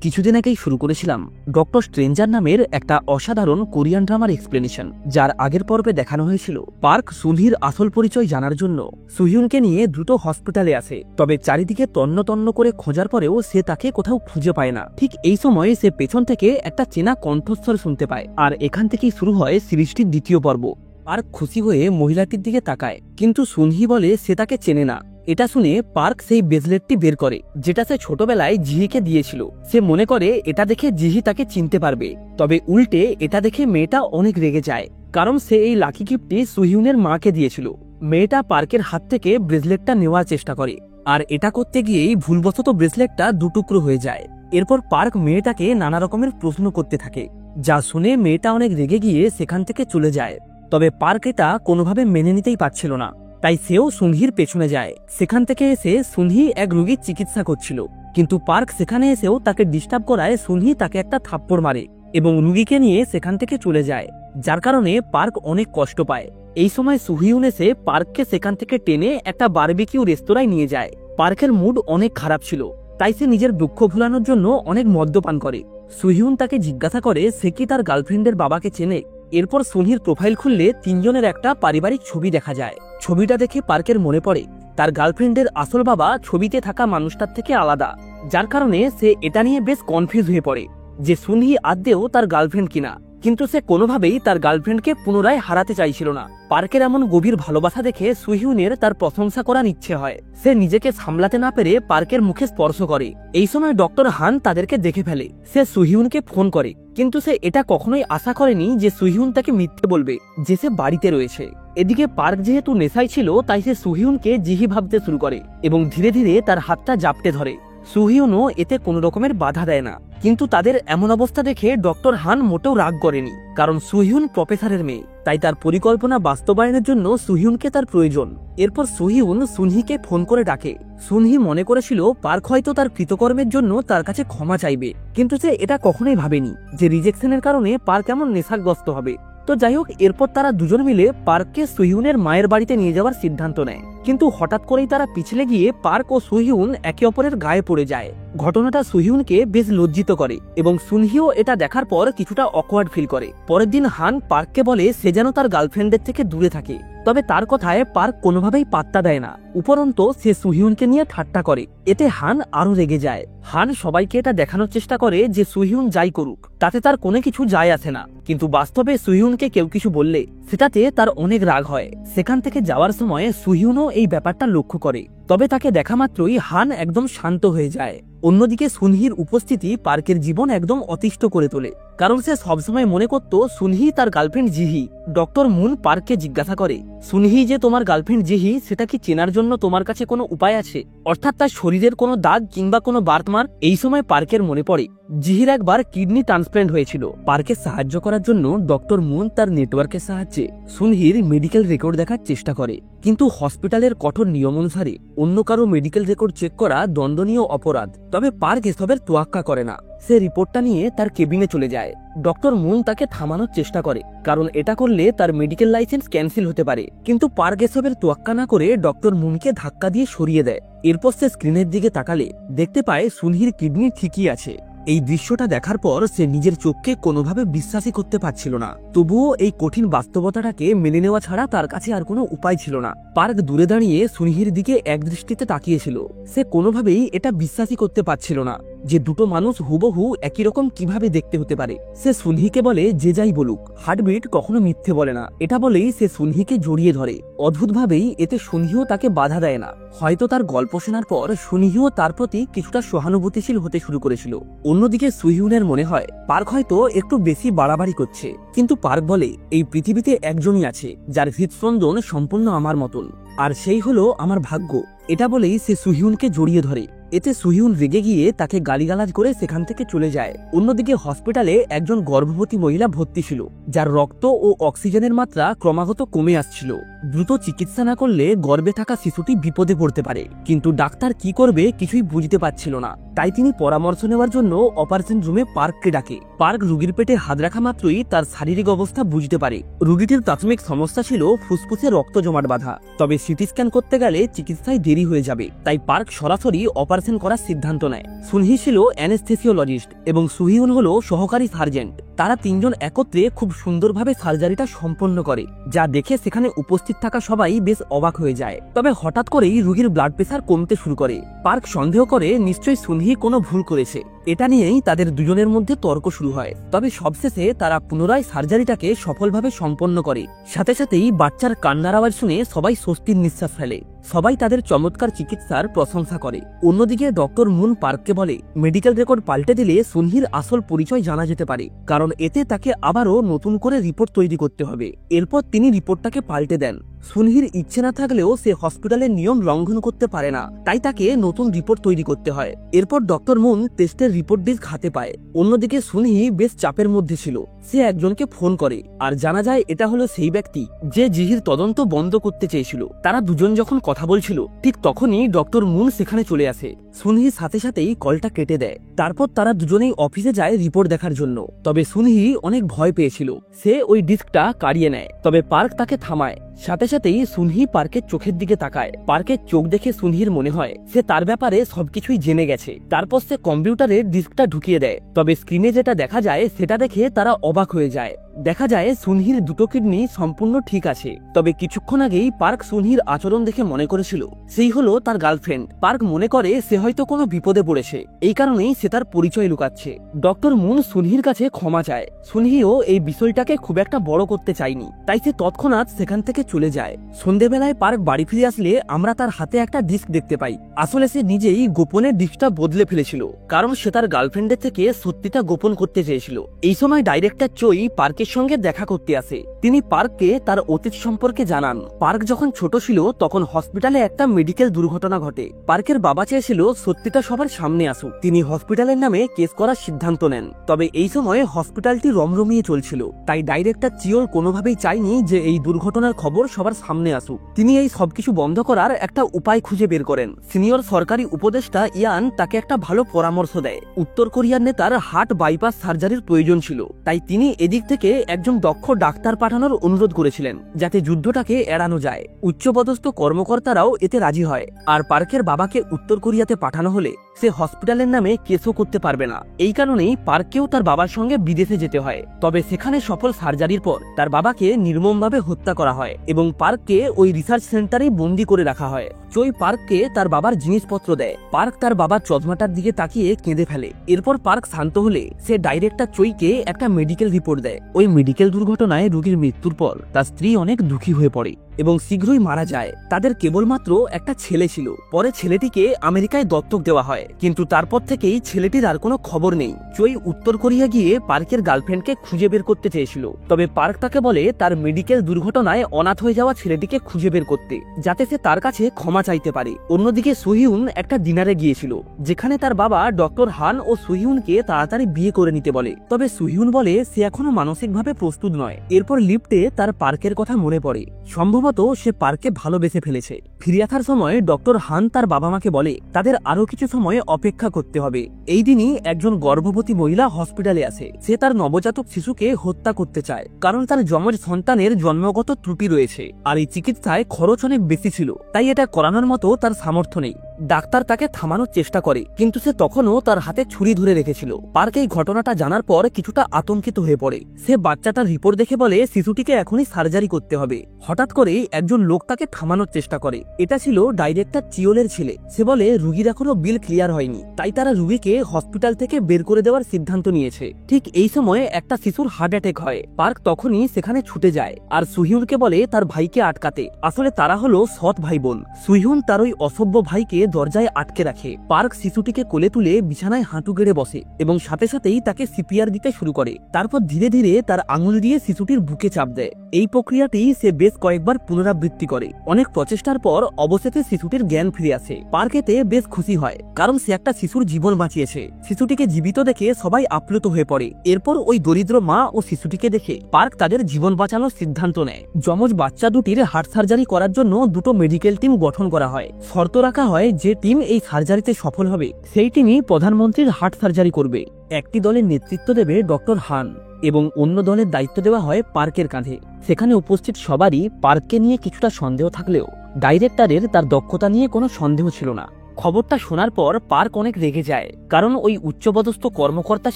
কিছুদিন আগেই শুরু করেছিলাম ডক্টর স্ট্রেঞ্জার নামের একটা অসাধারণ কোরিয়ান ড্রামার এক্সপ্লেনেশন, যার আগের পর্বে দেখানো হয়েছিল পার্ক সুনহির আসল পরিচয় জানার জন্য সুহিউনকে নিয়ে দ্রুত হসপিটালে আসে। তবে চারিদিকে তন্ন তন্ন করে খোঁজার পরেও সে তাকে কোথাও খুঁজে পায় না। ঠিক এই সময়ে সে পেছন থেকে একটা চেনা কণ্ঠস্বর শুনতে পায়, আর এখান থেকেই শুরু হয় সিরিজটির দ্বিতীয় পর্ব। পার্ক খুশি হয়ে মহিলাটির দিকে তাকায়, কিন্তু সুনহি বলে সে তাকে চেনে না। এটা শুনে পার্ক সেই ব্রেসলেটটি বের করে, যেটা সে ছোটবেলায় জিহিকে দিয়েছিল। সে মনে করে এটা দেখে জিহি তাকে চিনতে পারবে। তবে উল্টে এটা দেখে মেয়েটা অনেক রেগে যায়, কারণ সে এই লাকি গিফটটি সুহিউনের মাকে দিয়েছিল। মেয়েটা পার্কের হাত থেকে ব্রেসলেটটা নেওয়ার চেষ্টা করে, আর এটা করতে গিয়েই ভুলবশত ব্রেসলেটটা দুটুকরো হয়ে যায়। এরপর পার্ক মেয়েটাকে নানা রকমের প্রশ্ন করতে থাকে, যা শুনে মেয়েটা অনেক রেগে গিয়ে সেখান থেকে চলে যায়। তবে পার্ক এটা কোনোভাবে মেনে নিতেই পারছিল না, তাই সেও সুনহির পেছনে যায়। সেখান থেকে এসে সুনহি এক রোগীর চিকিৎসা করছিল, কিন্তু পার্ক সেখানে এসেও তাকে ডিস্টার্ব করায় সুনহি তাকে একটা থাপ্পড় মারে এবং রুগীকে নিয়ে সেখান থেকে চলে যায়, যার কারণে পার্ক অনেক কষ্ট পায়। এই সময় সুহিউন এসে পার্ককে সেখান থেকে টেনে একটা বারবিকিউ রেস্তোরাঁয় নিয়ে যায়। পার্কের মুড অনেক খারাপ ছিল, তাই সে নিজের দুঃখ ভুলানোর জন্য অনেক মদ্যপান করে। সুহিউন তাকে জিজ্ঞাসা করে সে কি তার গার্লফ্রেন্ডের বাবাকে চেনে। এরপর সুনহির প্রোফাইল খুললে তিনজনের একটা পারিবারিক ছবি দেখা যায়। ছবিটা দেখে পার্কের মনে পড়ে তার গার্লফ্রেন্ডের আসল বাবা ছবিতে থাকা মানুষটার থেকে আলাদা, যার কারণে সে এটা নিয়ে বেশ কনফিউজ হয়ে পড়ে যে সুনহি আদতেও তার গার্লফ্রেন্ড কিনা। কিন্তু সে কোনোভাবেই তার গার্লফ্রেন্ডকে পুনরায় হারাতে চাইছিল না। পার্কের এমন গভীর ভালোবাসা দেখে সুহিউনের তার প্রশংসা করার ইচ্ছে হয়। সে নিজেকে সামলাতে না পেরে পার্কের মুখে স্পর্শ করে। এই সময় ডক্টর হান তাদেরকে দেখে ফেলে। সে সুহিউনকে ফোন করে, কিন্তু সে এটা কখনোই আশা করেনি যে সুহিউন তাকে মিথ্যে বলবে যে সে বাড়িতে রয়েছে। এদিকে পার্ক যেহেতু নেশায় ছিল, তাই সে সুহিউনকে জিহি ভাবতে শুরু করে এবং ধীরে ধীরে তার হাতটা জাপটে ধরে। সুহিউনও এতে কোনো রকমের বাধা দেয় না। কিন্তু তাদের এমন অবস্থা দেখে ডক্টর হান মোটেও রাগ করেনি, কারণ সুহিউন প্রফেসরের মেয়ে, তাই তার পরিকল্পনা বাস্তবায়নের জন্য সুহিউনকে তার প্রয়োজন। এরপর সুহিউন সুনহিকে ফোন করে ডাকে। সুনহি মনে করেছিল পার্ক হয়তো তার কৃতকর্মের জন্য তার কাছে ক্ষমা চাইবে, কিন্তু সে এটা কখনোই ভাবেনি যে রিজেকশনের কারণে পার্ক এমন নেশাগ্রস্ত হবে। তো যাই হোক, এরপর তারা দুজন মিলে পার্ককে সুহিউনের মায়ের বাড়িতে নিয়ে যাওয়ার সিদ্ধান্ত নেয়। কিন্তু হঠাৎ করেই তারা পিছলে গিয়ে পার্ক ও সুহিউন একে অপরের গায়ে পড়ে যায়। ঘটনাটা সুহিউনকে বেশ লজ্জিত করে এবং সুনহিও এটা দেখার পর কিছুটা অকওয়ার্ড ফিল করে। পরের দিন হান পার্ককে বলে সে যেন তার গার্লফ্রেন্ডের থেকে দূরে থাকে, তবে তার কথায় পার্ক কোনোভাবেই পাত্তা দেয় না। উপরন্তু সে সুহিউনকে নিয়ে ঠাট্টা করে। এতে হান আরো রেগে যায়। হান সবাইকে এটা দেখানোর চেষ্টা করে যে সুহিউন যাই করুক তাতে তার কোনো কিছু যায় আসে না, কিন্তু বাস্তবে সুহিউনকে কেউ কিছু বললে সেটাতে তার অনেক রাগ হয়। সেখান থেকে যাওয়ার সময় সুহিউনও এই ব্যাপারটা লক্ষ্য করে, তবে তাকে দেখা মাত্রই হান একদম শান্ত হয়ে যায়। অন্যদিকে সুনহির উপস্থিতি পার্কের জীবন একদম অতিষ্ঠ করে তোলে, কারণ সে সবসময় মনে করত সুনহি তার গার্লফ্রেন্ড জিহি। ডক্টর মুন পার্ককে জিজ্ঞাসা করে, সুনহি যে তোমার গার্লফ্রেন্ড জিহি সেটা কি চেনার জন্য তোমার কাছে কোনো উপায় আছে, অর্থাৎ তার শরীরের কোনো দাগ কিংবা কোনো বার্থমার্ক? এই সময় পার্কের মনে পড়ে জিহির একবার কিডনি ট্রান্সপ্লান্ট হয়েছিল। পার্কে সাহায্য করার জন্য ডক্টর মুন তার নেটওয়ার্কের সাহায্যে সুনহির মেডিকেল রেকর্ড দেখার চেষ্টা করে, কিন্তু হসপিটালের কঠোর নিয়ম অনুসারে অন্য কারো মেডিকেল রেকর্ড চেক করা দণ্ডনীয় অপরাধ। তবে পার্ক এসবের তোয়াক্কা করে না। সে রিপোর্টটা নিয়ে তার কেবিনে চলে যায়। ডক্টর মুন তাকে থামানোর চেষ্টা করে, কারণ এটা করলে তার মেডিকেল লাইসেন্স ক্যান্সেল হতে পারে, কিন্তু পার্ক এসবের তোয়াক্কা না করে ডক্টর মুনকে ধাক্কা দিয়ে সরিয়ে দেয়। এরপর সে স্ক্রিনের দিকে তাকালে দেখতে পায় সুনহির কিডনি ঠিকই আছে। এই দৃশ্যটা দেখার পর সে নিজের চোখকে কোনোভাবে বিশ্বাসই করতে পারছিল না। তবুও এই কঠিন বাস্তবতাটাকে মেনে নেওয়া ছাড়া তার কাছে আর কোনো উপায় ছিল না। পার্ক দূরে দাঁড়িয়ে সুনহির দিকে একদৃষ্টিতে তাকিয়েছিল। সে কোনোভাবেই এটা বিশ্বাসই করতে পারছিল না যে দুটো মানুষ হুবহু একই রকম কিভাবে দেখতে হতে পারে। সে সুনহিকে বলে যে যাই বলুক হার্টবিট কখনো মিথ্যে বলে না। এটা বলেই সে সুনহিকে জড়িয়ে ধরে। অদ্ভুতভাবেই এতে সুনহিও তাকে বাধা দেয় না। হয়তো তার গল্প শোনার পর সুনহিও তার প্রতি কিছুটা সহানুভূতিশীল হতে শুরু করেছিল। অন্যদিকে সুহিউনের মনে হয় পার্ক হয়তো একটু বেশি বাড়াবাড়ি করছে, কিন্তু পার্ক বলে এই পৃথিবীতে একজনই আছে যার হৃদস্পন্দন সম্পূর্ণ আমার মতন, আর সেই হলো আমার ভাগ্য। এটা বলেই সে সুহিউনকে জড়িয়ে ধরে। এতে সুহিউন রেগে গিয়ে তাকে গালিগালাজ করে সেখান থেকে চলে যায়। অন্যদিকে হসপিটালে একজন গর্ভবতী মহিলা ভর্তি ছিল, যার রক্ত ও অক্সিজেনের মাত্রা ক্রমাগত কমে আসছিল। দ্রুত চিকিৎসা না করলে গর্ভে থাকা শিশুটি বিপদে পড়তে পারে। কিন্তু ডাক্তার কি করবে কিছুই বুঝতে পারছিল না। তাই তিনি পরামর্শ নেওয়ার জন্য অপারেশন রুমে পার্ককে ডাকে। পার্ক রোগীর পেটে হাত রাখা মাত্রই তার শারীরিক অবস্থা বুঝতে পারে। রোগীটির প্রাথমিক সমস্যা ছিল ফুসফুসে রক্ত জমাট বাঁধা, তবে সিটি স্ক্যান করতে গেলে চিকিৎসায় দেরি হয়ে যাবে। তাই পার্ক সরাসরি অপারেশন করার সিদ্ধান্ত নেয়। সুনহি ছিল অ্যানেস্থেসিওলজিস্ট এবং সুহিউন হলো সহকারী সার্জেন্ট। তারা তিনজন একত্রে খুব সুন্দরভাবে সার্জারিটা সম্পন্ন করে, যা দেখে সেখানে উপস্থিত থাকা সবাই বেশ অবাক হয়ে যায়। তবে হঠাৎ করেই রোগীর ব্লাড প্রেসার কমতে শুরু করে। পার্ক সন্দেহ করে নিশ্চয়ই সুনহি কোনো ভুল করেছে। এটা নিয়েই তাদের দুজনের মধ্যে তর্ক শুরু হয়। তবে সবশেষে তারা পুনরায় সার্জারিটাকে সফলভাবে সম্পন্ন করে। সাথে সাথেই বাচ্চার কান্নার আওয়াজ শুনে সবাই স্বস্তির নিঃশ্বাস ফেলে। সবাই তাদের চমৎকার চিকিৎসার প্রশংসা করে। অন্যদিকে ডক্টর মুন পার্ককে বলে, মেডিকেল রেকর্ড পাল্টে দিলে সুনহির আসল পরিচয় জানা যেতে পারে, কারণ এতে তাকে আবারও নতুন করে রিপোর্ট তৈরি করতে হবে। এরপর তিনি রিপোর্টটাকে পাল্টে দেন। সুনহির ইচ্ছে না থাকলেও সে হসপিটালের নিয়ম লঙ্ঘন করতে পারে না, তাই তাকে নতুন রিপোর্ট তৈরি করতে হয়। এরপর ডক্টর মুন টেস্টের রিপোর্ট ডিস্ক হাতে পায়। অন্যদিকে সুনহি বেশ চাপের মধ্যে ছিল। সে একজনকে ফোন করে আর জানা যায় এটা হলো সেই ব্যক্তি যে জিহির তদন্ত বন্ধ করতে চেয়েছিল। তারা দুজন যখন কথা বলছিল ঠিক তখনই ডক্টর মুন সেখানে চলে আসে। সুনহি সাথে সাথেই কলটা কেটে দেয়। তারপর তারা দুজনেই অফিসে যায় রিপোর্ট দেখার জন্য। তবে সুনহি অনেক ভয় পেয়েছিল। সে ওই ডিস্কটা কাড়িয়ে নেয়, তবে পার্ক তাকে থামায়। সাথে সাথেই সুনহি পার্কের চোখের দিকে তাকায়। পার্কের চোখ দেখে সুনহির মনে হয় সে তার ব্যাপারে সবকিছুই জেনে গেছে। তারপর সে কম্পিউটারে ডিস্কটা ঢুকিয়ে দেয়। তবে স্ক্রিনে যেটা দেখা যায় সেটা দেখে তারা অবাক হয়ে যায়। দেখা যায় সুনহির দুটো কিডনি সম্পূর্ণ ঠিক আছে। তবে কিছুক্ষণ আগেই পার্ক সুনহির আচরণ দেখে মনে করেছিল সেই হলো তার গার্লফ্রেন্ড। পার্ক মনে করে সে হয়তো কোনো বিপদে পড়েছে, এই কারণেই সে তার পরিচয় লুকাচ্ছে। ডক্টর মুন সুনহির কাছে ক্ষমা চায়। সুনহিও এই বিষয়টাকে খুব একটা বড় করতে চায়নি, তাই সে তৎক্ষণাৎ সেখান থেকে চলে যায়। সন্ধ্যেবেলায় পার্ক বাড়ি ফিরে আসলে আমরা তার হাতে একটা ডিস্ক দেখতে পাই। আসলে সে নিজেই গোপনে ডিস্কটা বদলে ফেলেছিল, কারণ সে তার গার্লফ্রেন্ডের থেকে সত্যিটা গোপন করতে চেয়েছিল। এই সময় ডাইরেক্টর চই পার্কের সঙ্গে দেখা করতে আসে। তিনি পার্ককে তার অতীত সম্পর্কে জানান। পার্ক যখন ছোট ছিল তখন হসপিটালে একটা মেডিকেল দুর্ঘটনা ঘটে। পার্কের বাবা চেয়েছিল সত্যিটা সবার সামনে আসুক। তিনি হসপিটালের নামে কেস করার সিদ্ধান্ত নেন। তবে এই সময়ে হসপিটালটি রমরমিয়ে চলছিল, তাই ডাইরেক্টর চিওর কোনোভাবেই চায়নি যে এই দুর্ঘটনার খবর সবার সামনে আসুক। তিনি এই সবকিছু বন্ধ করার একটা উপায় খুঁজে বের করেন। সিনিয়র সরকারি উপদেষ্টা ইয়ান তাকে একটা ভালো পরামর্শ দেয়। উত্তর কোরিয়ার নেতার হার্ট বাইপাস সার্জারির প্রয়োজন ছিল, তাই তিনি এদিক থেকে একজন দক্ষ ডাক্তার পাঠানোর অনুরোধ করেছিলেন, যাতে যুদ্ধটাকে এড়ানো যায়। উচ্চপদস্থ কর্মকর্তারাও এতে রাজি হয়। আর পার্কের বাবাকে উত্তর কোরিয়াতে পাঠানো হলে সে হসপিটালের নামে কেসও করতে পারবে না। এই কারণেই পার্ককেও তার বাবার সঙ্গে বিদেশে যেতে হয়। তবে সেখানে সফল সার্জারির পর তার বাবাকে নির্মমভাবে হত্যা করা হয় এবং পার্ককে ওই রিসার্চ সেন্টারে বন্দি করে রাখা হয়। চই পার্ককে তার বাবার জিনিসপত্র দেয়। পার্ক তার বাবার চশমাটার দিকে তাকিয়ে কেঁদে ফেলে। এরপর পার্ক শান্ত হলে সে ডাইরেক্টর চইকে একটা মেডিকেল রিপোর্ট দেয়। ওই মেডিকেল দুর্ঘটনায় রোগীর মৃত্যুর পর তার স্ত্রী অনেক দুঃখী হয়ে পড়ে এবং শীঘ্রই মারা যায়। তাদের কেবলমাত্র একটা ছেলে ছিল। পরে ছেলেটিকে আমেরিকায় দত্তক দেওয়া হয়, কিন্তু তারপর থেকেই ছেলেটির আর কোনো খবর নেই। চই উত্তর কোরিয়া গিয়ে পার্কের গার্লফ্রেন্ডকে খুঁজে বের করতে চেয়েছিল, তবে পার্ক তাকে বলে তার মেডিকেল দুর্ঘটনায় অনাথ হয়ে যাওয়া ছেলেটিকে খুঁজে বের করতে, যাতে সে তার কাছে ক্ষমা চাইতে পারে। অন্যদিকে সুহিউন একটা ডিনারে গিয়েছিল, যেখানে তার বাবা ডক্টর হান ও সুহিউনকে তাড়াতাড়ি বিয়ে করে নিতে বলে। তবে সুহিউন বলে সে এখনো মানসিকভাবে প্রস্তুত নয়। এরপর লিফটে তার পার্কের কথা মনে পড়ে। সম্ভবত সে পার্ককে ভালোবেসে ফেলেছে। ফিরে আসার সময় ডক্টর হান তার বাবা মাকে বলে তাদের আরো কিছু সময় অপেক্ষা করতে হবে। এই দিনই একজন গর্ভবতী মহিলা হসপিটালে আসে। সে তার নবজাতক শিশুকে হত্যা করতে চায়, কারণ তার যমজ সন্তানের জন্মগত ত্রুটি রয়েছে আর এই চিকিৎসায় খরচ অনেক বেশি ছিল, তাই এটা করানোর মতো তার সামর্থ্য নেই। ডাক্তার তাকে থামানোর চেষ্টা করে, কিন্তু সে তখনও তার হাতে ছুরি ধরে রেখেছিল। পার্ক এই ঘটনাটা জানার পর কিছুটা আতঙ্কিত হয়ে পড়ে। সে বাচ্চাটার রিপোর্ট দেখে বলে শিশুটিকে এখনই সার্জারি করতে হবে। হঠাৎ করে একজন লোক তাকে থামানোর চেষ্টা করে। এটা ছিল ডাইরেক্টর চিওলের ছেলে। সে বলে রুগীর এখনো বিল ক্লিয়ার হয়নি, তাই তারা রুগীকে হসপিটাল থেকে বের করে দেওয়ার সিদ্ধান্ত নিয়েছে। ঠিক এই সময়ে একটা শিশুর হার্ট অ্যাটাক হয়। পার্ক তখনই সেখানে ছুটে যায় আর সুহিউনকে বলে তার ভাইকে আটকাতে। আসলে তারা হলো সৎ ভাই বোন। সুহিউন তার ওই অসভ্য ভাইকে দরজায় আটকে রাখে। পার্ক শিশুটিকে কোলে তুলে বিছানায় হাঁটু গেড়ে বসে এবং সাথে সাথেই তাকে সিপিআর দিতে শুরু করে। তারপর ধীরে ধীরে তার আঙুল দিয়ে শিশুটির বুকে চাপ দেয়। এই প্রক্রিয়াটি সে বেশ কয়েকবার পুনরাবৃত্তি করে। অনেক প্রচেষ্টার পর অবশেষে শিশুটির জ্ঞান ফিরে আসে। পার্ক এতে বেশ খুশি হয়, কারণ সে একটা শিশুর জীবন বাঁচিয়েছে। শিশুটিকে জীবিত দেখে সবাই আপ্লুত হয়ে পড়ে। এরপর ওই দরিদ্র মা ও শিশুটিকে দেখে পার্ক তাদের জীবন বাঁচানোর সিদ্ধান্ত নেয়। যমজ বাচ্চা দুটির হার্ট সার্জারি করার জন্য দুটো মেডিকেল টিম গঠন করা হয়। শর্ত রাখা হয় যে টিম এই সার্জারিতে সফল হবে সেই টিমই প্রধানমন্ত্রীর হার্ট সার্জারি করবে। একটি দলের নেতৃত্ব দেবে ডক্টর হান এবং অন্য দলের দায়িত্ব দেওয়া হয় পার্কের কাঁধে। সেখানে উপস্থিত সবারই পার্ককে নিয়ে কিছুটা সন্দেহ থাকলেও ডাইরেক্টরের তার দক্ষতা নিয়ে কোনো সন্দেহ ছিল না। খবরটা শোনার পর পার্ক অনেক রেগে যায়, কারণ ওই উচ্চপদস্থ কর্মকর্তা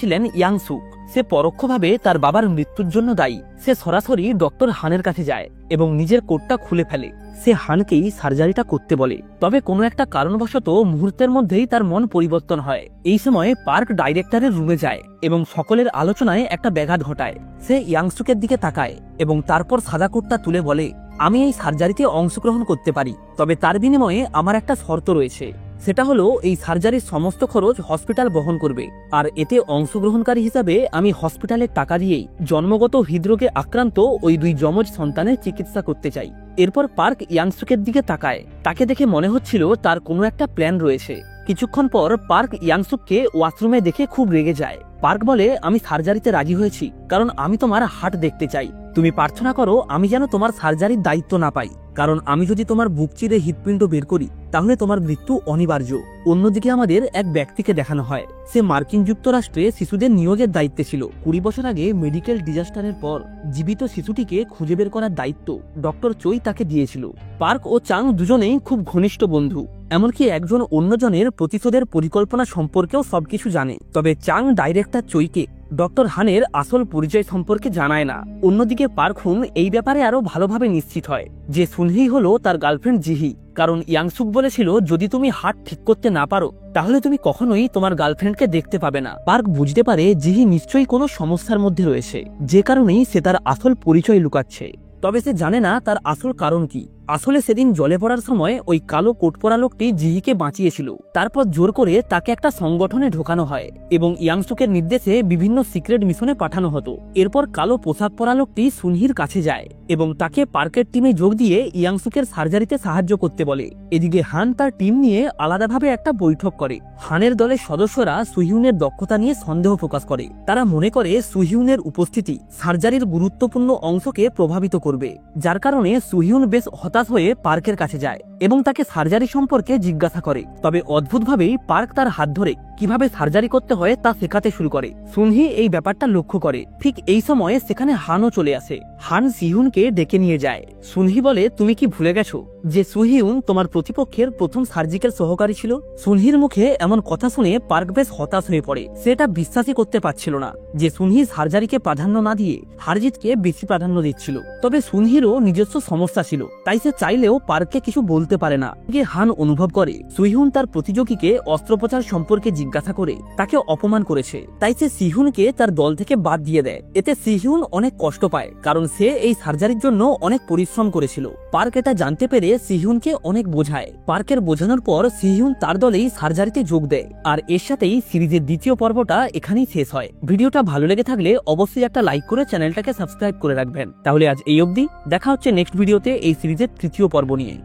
ছিলেন ইয়াংসুক। সে পরোক্ষভাবে তার বাবার মৃত্যুর জন্য দায়ী। সে সরাসরি ডক্টর হানের কাছে যায় এবং নিজের কোটটা খুলে ফেলে। সে হানকেই সার্জারিটা করতে বলে, তবে কোনো একটা কারণবশত মুহূর্তের মধ্যেই তার মন পরিবর্তন হয়। এই সময়ে পার্ক ডাইরেক্টরের রুমে যায় এবং সকলের আলোচনায় একটা ব্যাঘাত ঘটায়। সে ইয়াংসুকের দিকে তাকায় এবং তারপর সাদা কোটটা তুলে বলে, আমি এই সার্জারিতে অংশগ্রহণ করতে পারি, তবে তার বিনিময়ে আমার একটা শর্ত রয়েছে। সেটা হলো এই সার্জারির সমস্ত খরচ হসপিটাল বহন করবে, আর এতে অংশগ্রহণকারী হিসাবে আমি হসপিটালের টাকা দিয়েই জন্মগত হৃদরোগে আক্রান্ত ওই দুই যমজ সন্তানের চিকিৎসা করতে চাই। এরপর পার্ক ইয়াংসুকের দিকে তাকায়। তাকে দেখে মনে হচ্ছিল তার কোনো একটা প্ল্যান রয়েছে। কিছুক্ষণ পর পার্ক ইয়াংসুককে ওয়াশরুমে দেখে খুব রেগে যায়। পার্ক বলে, আমি সার্জারিতে রাজি হয়েছি কারণ আমি তোমার হার্ট দেখতে চাই। তুমি প্রার্থনা করো আমি যেন তোমার সার্জারির দায়িত্ব না পাই, কারণ আমি যদি তোমার বুক চিরে হৃৎপিণ্ড বের করি তাহলে তোমার মৃত্যু অনিবার্য। অন্যদিকে আমাদের এক ব্যক্তিকে দেখানো হয়। সে মার্কিন যুক্তরাষ্ট্রে শিশুদের নিয়োগের দায়িত্বে ছিল। 20 বছর আগে মেডিকেল ডিজাস্টারের পর জীবিত শিশুটিকে খুঁজে বের করার দায়িত্ব ডক্টর চই তাকে দিয়েছিল। পার্ক ও চাং দুজনেই খুব ঘনিষ্ঠ বন্ধু। এমনকি একজন অন্যজনের প্রতিশোধের পরিকল্পনা সম্পর্কেও সবকিছু জানে। তবে চাং ডাইরেক্টর চইকে ডক্টর হানের আসল পরিচয় সম্পর্কে জানায় না। অন্যদিকে পার্ক হুন এই ব্যাপারে আরো ভালোভাবে নিশ্চিত হয় যে সুনহি হলো তার গার্লফ্রেন্ড জিহি, কারণ ইয়াংসুক বলেছিল যদি তুমি হার্ট ঠিক করতে না পারো তাহলে তুমি কখনোই তোমার গার্লফ্রেন্ডকে দেখতে পাবে না। পার্ক বুঝতে পারে জিহি নিশ্চয়ই কোনো সমস্যার মধ্যে রয়েছে, যে কারণেই সে তার আসল পরিচয় লুকাচ্ছে। তবে সে জানে না তার আসল কারণ কি। আসলে সেদিন জলে পড়ার সময় ওই কালো কোট পরা লোকটি জিহিকে বাঁচিয়েছিল। তারপর জোর করে তাকে একটা সংগঠনে ঢোকানো হয় এবং ইয়াংসুকের নির্দেশে বিভিন্ন সিক্রেট মিশনে পাঠানো হতো। এরপর কালো পোশাক পরা লোকটি সুনহির কাছে যায় এবং তাকে পার্কের টিমে যোগ দিয়ে ইয়াংসুকের সার্জারিতে সাহায্য করতে বলে। এদিকে হান তার টিম নিয়ে আলাদাভাবে একটা বৈঠক করে। হানের দলের সদস্যরা সুহিউনের দক্ষতা নিয়ে সন্দেহ প্রকাশ করে। তারা মনে করে সুহিউনের উপস্থিতি সার্জারির গুরুত্বপূর্ণ অংশকে প্রভাবিত করবে, যার কারণে সুহিউন বেশ হতাশ হয়ে পার্কের কাছে যায় এবং তাকে সার্জারি সম্পর্কে জিজ্ঞাসা করে। তবে অদ্ভুতভাবেই পার্ক তার হাত ধরে কিভাবে সার্জারি করতে হয় তা শেখাতে শুরু করে। সুনহি এই ব্যাপারটা লক্ষ্য করে। ঠিক এই সময়ে সেখানে হানও চলে আসে। হান সিহুনকে ডেকে নিয়ে যায়। সুনহি বলে, তুমি কি ভুলে গেছো যে সুহিউন তোমার প্রতিপক্ষের প্রথম সার্জিক্যাল সহকারী ছিল? সুনহির মুখে এমন কথা শুনে পার্ক বেশ হতাশ হয়ে পড়ে। সে এটা বিশ্বাসই করতে পারছিল না যে সুনহি সার্জারিকে প্রাধান্য না দিয়ে হারজিতকে বেশি প্রাধান্য দিচ্ছিল। তবে সুনহিরও নিজস্ব সমস্যা ছিল, তাই সে চাইলেও পার্ককে কিছু বলতে পারে না। হান অনুভব করে সুহিউন তার প্রতিযোগীকে অস্ত্রোপচার সম্পর্কে জিজ্ঞাসা করে তাকে অপমান করেছে, তাই সে সিহুনকে তার দল থেকে বাদ দিয়ে দেয়। এতে সিহুন অনেক কষ্ট পায়, কারণ সে এই সার্জারির জন্য অনেক পরিশ্রম করেছিল। পার্ক এটা জানতে পেরে সিহুনকে অনেক বোঝায়। পার্কের বোঝানোর পর সিহুন তার দলেই সার্জারিতে যোগ দেয়। আর এর সাথেই সিরিজের দ্বিতীয় পর্বটা এখানেই শেষ হয়। ভিডিওটা ভালো লেগে থাকলে অবশ্যই একটা লাইক করে চ্যানেলটাকে সাবস্ক্রাইব করে রাখবেন। তাহলে আজ এই অবধি, দেখা হচ্ছে নেক্সট ভিডিওতে এই সিরিজের তৃতীয় পর্ব নিয়ে।